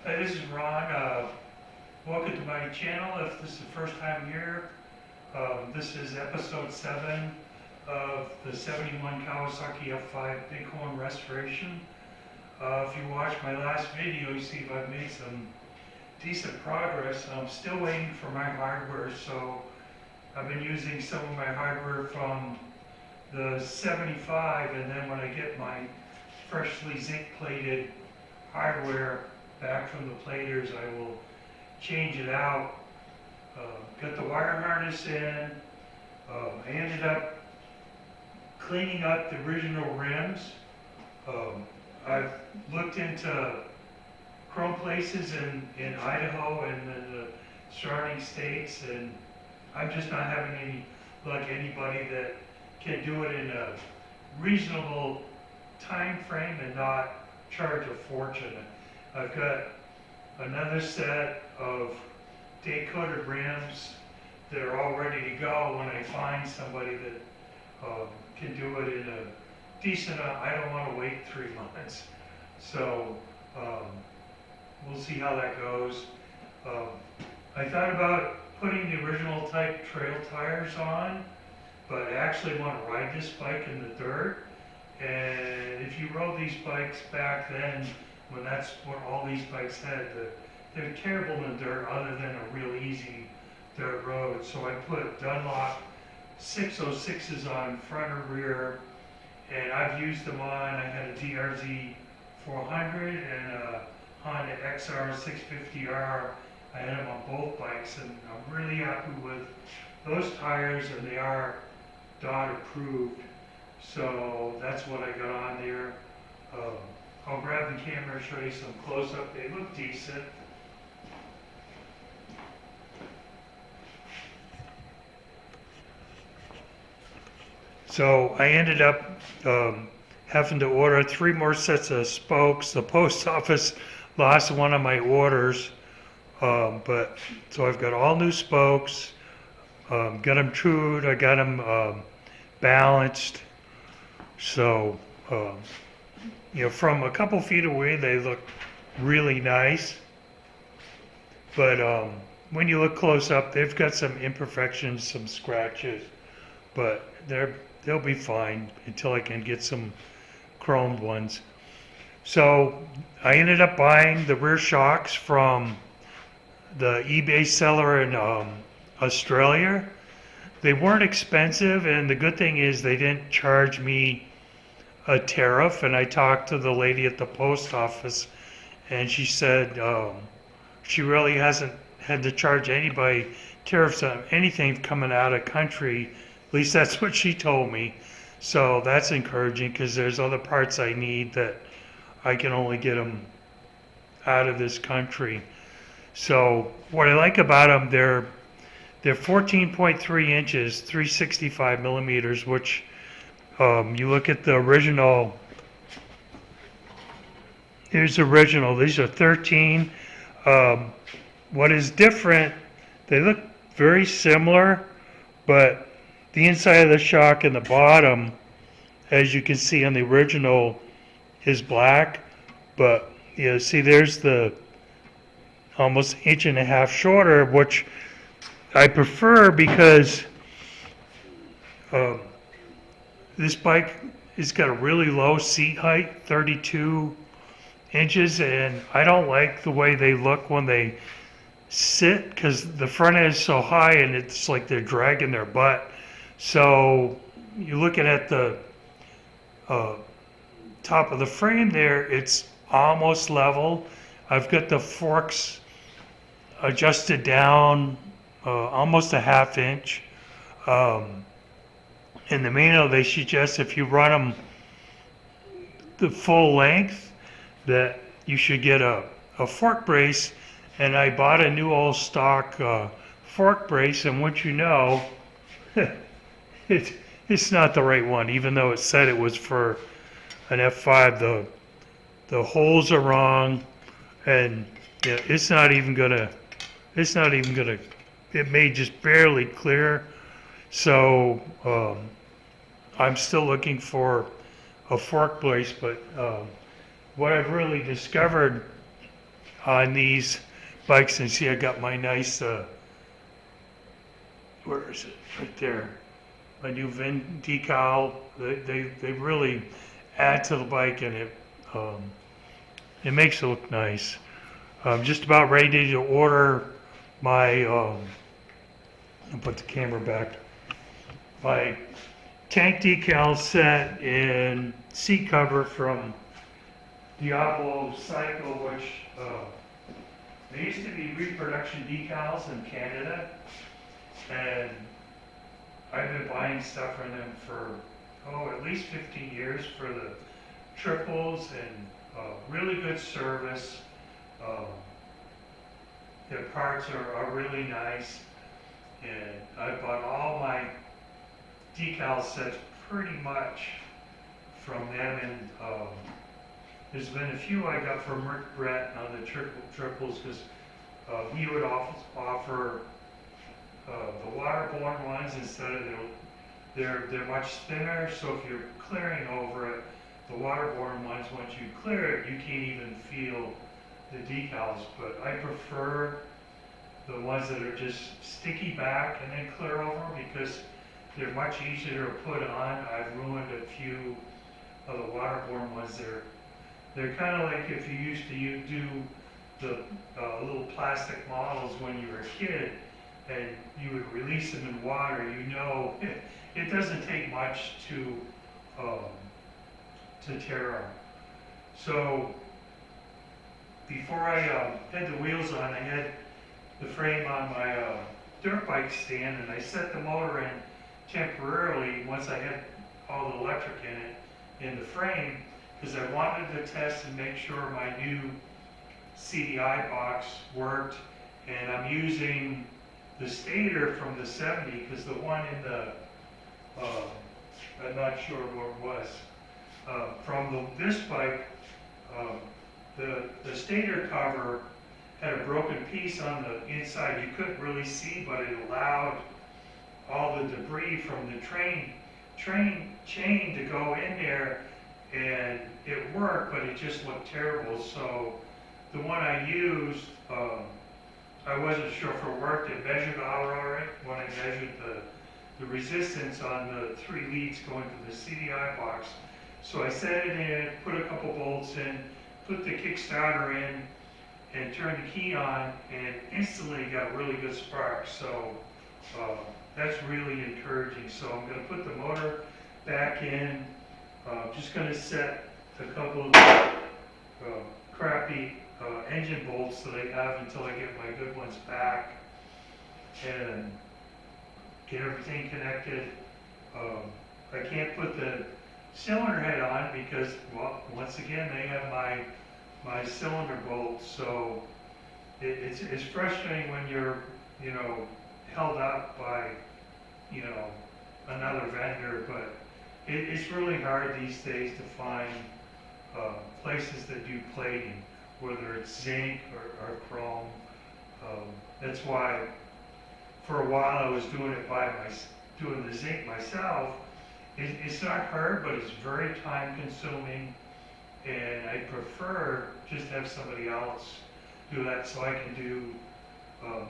This is Ron. Welcome to my channel. If this is the first time here, this is episode 7 of the 71 Kawasaki F5 Bighorn restoration. If you watch my last video, you see I've made some decent progress. I'm still waiting for my hardware, so I've been using some of my hardware from the 75, and then when I get my freshly zinc plated hardware back from the platers, I will change it out. Got the wire harness in. I ended up cleaning up the original rims. I've looked into chrome places in Idaho and in the surrounding states, and I'm just not having any luck. Anybody that can do it in a reasonable time frame and not charge a fortune. I've got another set of day-coated rims that are all ready to go when I find somebody that can do it in a decent, I don't want to wait 3 months. So we'll see how that goes. I thought about putting the original type trail tires on, but I actually want to ride this bike in the dirt. And if you rode these bikes back then, when that's what all these bikes had, they're terrible in the dirt other than a real easy dirt road. So I put Dunlop 606s on front or rear, and I've used them on. I had a DRZ 400 and a Honda XR 650R. I had them on both bikes, and I'm really happy with those tires, and they are DOT approved. So that's what I got on there. I'll grab the camera and show you some close-up. They look decent. So I ended up having to order 3 more sets of spokes. The post office lost one of my orders, but so I've got all new spokes. Got them trued. I got them balanced. So from a couple feet away, they look really nice. But when you look close up, they've got some imperfections, some scratches, but they'll be fine until I can get some chromed ones. So I ended up buying the rear shocks from the eBay seller in Australia. They weren't expensive, and the good thing is they didn't charge me a tariff. And I talked to the lady at the post office, and she said she really hasn't had to charge anybody tariffs on anything coming out of country. At least that's what she told me. So that's encouraging, because there's other parts I need that I can only get them out of this country. So what I like about them, they're 14.3 inches, 365 millimeters, which you look at the original. Here's the original. These are 13. What is different, they look very similar, but the inside of the shock and the bottom, as you can see on the original, is black. But see, there's the almost 1.5 inches shorter, which I prefer, because this bike has got a really low seat height, 32 inches, and I don't like the way they look when they sit, because the front end is so high and it's like they're dragging their butt. So you're looking at the top of the frame there, it's almost level. I've got the forks adjusted down almost a 1/2 inch. In the manual, they suggest if you run them the full length, that you should get a fork brace. And I bought a new old stock fork brace, and what you know, it's not the right one, even though it said it was for an F5. The holes are wrong, and it's not even gonna. It may just barely clear. So I'm still looking for a fork brace, but what I've really discovered on these bikes, and see I got my nice, where is it? Right there. My new VIN decal. They really add to the bike, and it makes it look nice. I'm just about ready to order my, I'll put the camera back, my tank decal set and seat cover from Diablo Cycle, which they used to be reproduction decals in Canada, and I've been buying stuff from them for, at least 15 years for the triples, and really good service. Their parts are really nice, and I bought all my decal sets pretty much from them, and there's been a few I got from Rick Brett on the triples, because he would offer the waterborne ones instead of they're much thinner, so if you're clearing over it, the waterborne ones, once you clear it, you can't even feel the decals. But I prefer the ones that are just sticky back and then clear over, because they're much easier to put on. I've ruined a few of the waterborne ones. They're kind of like if you used to do the little plastic models when you were a kid, and you would release them in water. It doesn't take much to tear them. So before I had the wheels on, I had the frame on my dirt bike stand, and I set the motor in temporarily once I had all the electric in it, in the frame, because I wanted to test and make sure my new CDI box worked. And I'm using the stator from the 70, because the one in the, I'm not sure where it was, from this bike, the stator cover had a broken piece on the inside. You couldn't really see, but it allowed all the debris from the train chain to go in there, and it worked, but it just looked terrible. So the one I used, I wasn't sure if it worked. It measured all right when I measured the resistance on the 3 leads going to the CDI box. So I set it in, put a couple bolts in, put the Kickstarter in, and turned the key on, and instantly got really good spark. So that's really encouraging. So I'm going to put the motor back in. Just going to set a couple of crappy engine bolts that I have until I get my good ones back, and get everything connected. I can't put the cylinder head on because, well, once again, they have my cylinder bolts. So it's frustrating when you're, held up by, another vendor, but it's really hard these days to find places that do plating, whether it's zinc or chrome. That's why for a while I was doing doing the zinc myself. It's not hard, but it's very time consuming, and I prefer just have somebody else do that so I can do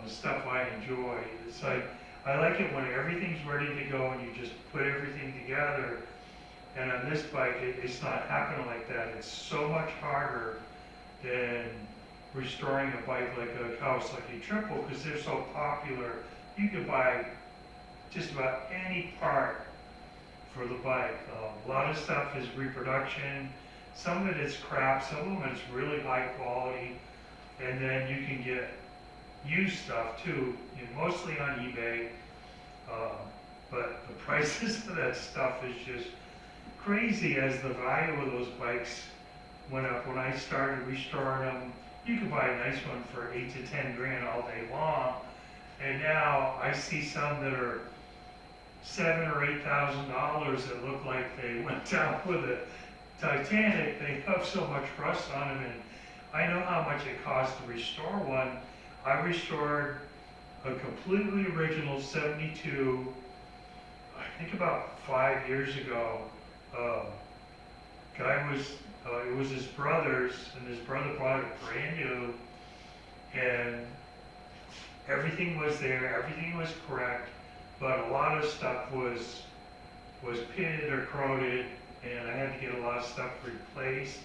the stuff I enjoy. It's like, I like it when everything's ready to go and you just put everything together. And on this bike, it's not happening like that. It's so much harder than restoring a bike like a Kawasaki Triple, because they're so popular. You can buy just about any part for the bike. A lot of stuff is reproduction. Some of it is crap. Some of it is really high quality. And then you can get used stuff too, mostly on eBay. But the prices of that stuff is just crazy as the value of those bikes went up. When I started restoring them, you could buy a nice one for 8 to 10 grand all day long. And now I see some that are $7,000 or $8,000 that look like they went down with a Titanic. They have so much rust on them, and I know how much it costs to restore one. I restored a completely original 72, I think about 5 years ago. Guy was, it was his brother's, and his brother bought it brand new, and everything was there, everything was correct, but a lot of stuff was pitted or corroded, and I had to get a lot of stuff replaced.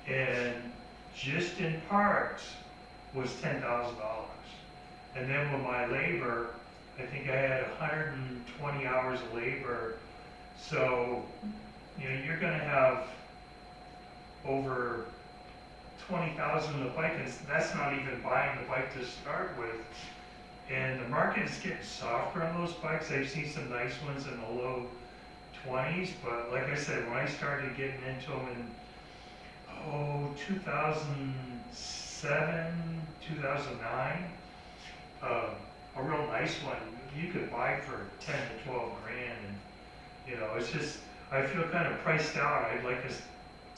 And just in parts was $10,000. And then with my labor, I think I had 120 hours of labor. So, you're gonna have over 20,000 in the bike, and that's not even buying the bike to start with. And the market is getting softer on those bikes. I've seen some nice ones in the low 20s, but like I said, when I started getting into them in 2007, 2009, a real nice one you could buy for 10 to 12 grand, and it's just, I feel kind of priced out. I'd like us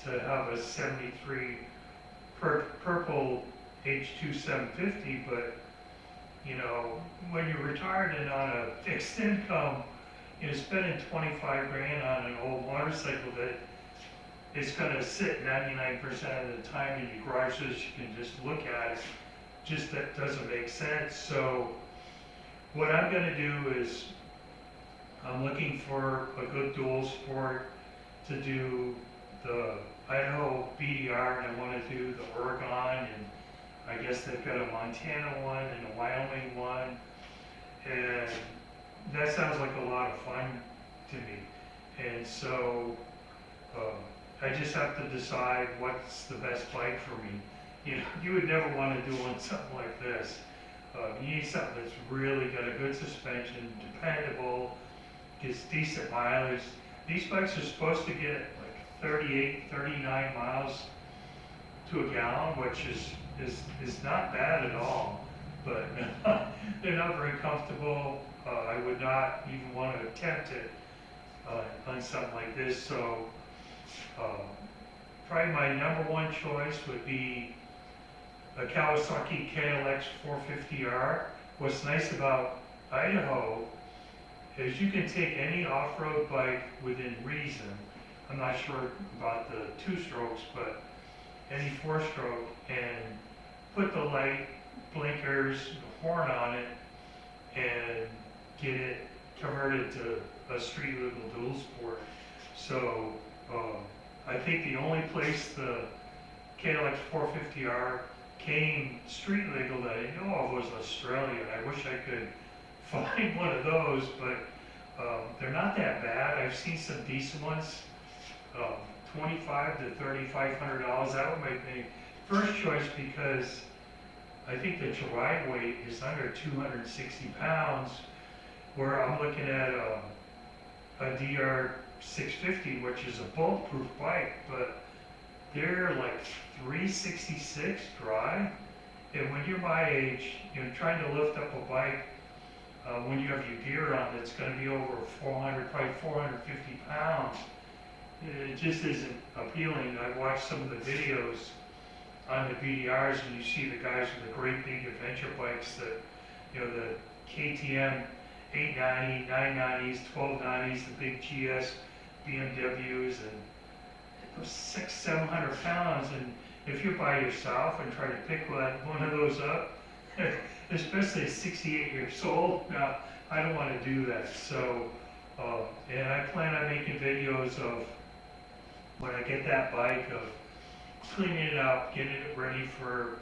to have a 73 purple H2 750, but when you're retired and on a fixed income, spending 25 grand on an old motorcycle that is going to sit 99% of the time in your garage so that you can just look at it, just that doesn't make sense. So what I'm going to do is I'm looking for a good dual sport to do the Idaho BDR, and I want to do the Oregon, and I guess they've got a Montana one and a Wyoming one, and that sounds like a lot of fun to me. And so I just have to decide what's the best bike for me. You would never want to do something like this. You need something that's really got a good suspension, dependable, gets decent mileage. These bikes are supposed to get like 38, 39 miles to a gallon, which is not bad at all, but they're not very comfortable. I would not even want to attempt it on something like this. So probably my number one choice would be a Kawasaki KLX 450R. What's nice about Idaho is you can take any off-road bike within reason. I'm not sure about the two-strokes, but any four-stroke, and put the light, blinkers, the horn on it, and get it converted to a street legal dual sport. So I think the only place the KLX 450R came street legal that I know of was Australia. I wish I could find one of those, but they're not that bad. I've seen some decent ones, $2,500 to $3,500. That would make my first choice because I think the ride weight is under 260 pounds, where I'm looking at a DR 650, which is a bulletproof bike, but they're like 366 dry. And when you're my age, trying to lift up a bike, when you have your gear on, it's going to be over 400, probably 450 pounds. It just isn't appealing. I watched some of the videos on the BDRs, and you see the guys with the great big adventure bikes that, the KTM 890, 990s, 1290s, the big GS BMWs, and those 600-700 pounds. And if you're by yourself and try to pick one of those up, especially at 68 years old, now I don't want to do that. So, and I plan on making videos of when I get that bike, of cleaning it up, getting it ready for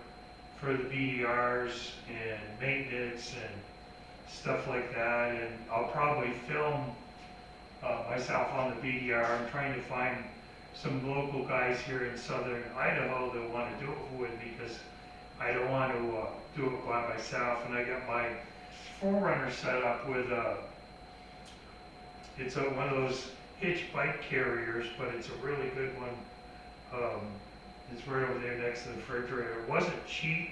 the BDRs and maintenance and stuff like that. And I'll probably film myself on the BDR. I'm trying to find some local guys here in southern Idaho that want to do it with me, because I don't want to do it by myself. And I got my 4Runner set up with it's one of those hitch bike carriers, but it's a really good one. It's right over there next to the refrigerator. It wasn't cheap.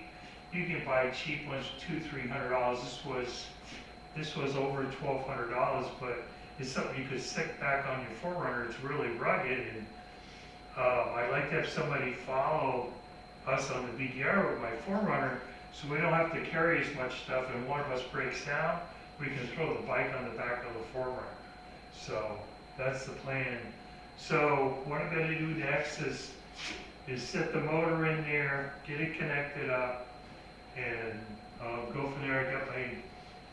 You can buy cheap ones, $200-300. This was over $1,200, but it's something you could stick back on your 4Runner. It's really rugged, and I like to have somebody follow us on the BDR with my 4Runner, so we don't have to carry as much stuff. And one of us breaks down, we can throw the bike on the back of the 4Runner. So that's the plan. So what I'm going to do next is set the motor in there, get it connected up, and go from there. I got my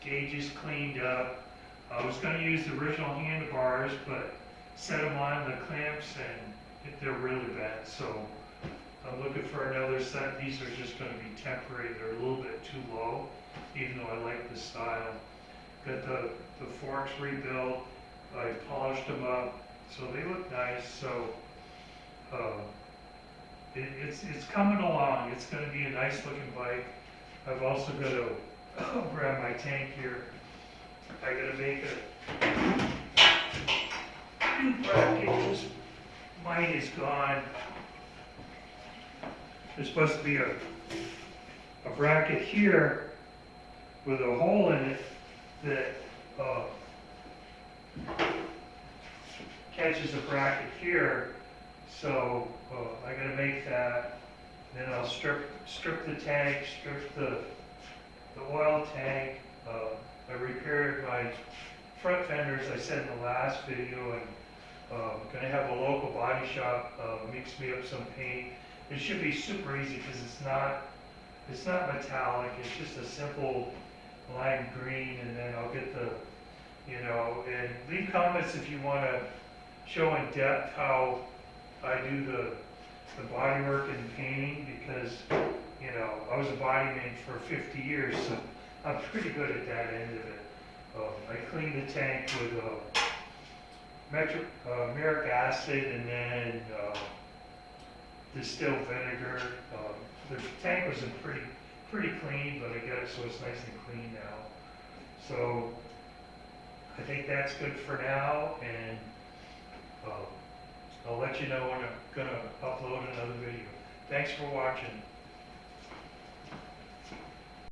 gauges cleaned up. I was going to use the original handlebars, but set them on the clamps and they're really bad. So I'm looking for another set. These are just going to be temporary. They're a little bit too low, even though I like the style. Got the forks rebuilt. I polished them up, so they look nice. So it's coming along. It's going to be a nice looking bike. I've also got to grab my tank here. I got to make a new bracket because mine is gone. There's supposed to be a bracket here with a hole in it that catches a bracket here. So I got to make that. Then I'll strip the tank, strip the oil tank. I repaired my front fenders, I said in the last video, and I'm going to have a local body shop mix me up some paint. It should be super easy because it's not metallic. It's just a simple lime green, and then I'll get the, and leave comments if you want to show in depth how I do the body work and painting, because I was a body man for 50 years, so I'm pretty good at that end of it. I cleaned the tank with muric acid and then distilled vinegar. The tank was in pretty clean, but I got it so it's nice and clean now. So I think that's good for now, and I'll let you know when I'm going to upload another video. Thanks for watching.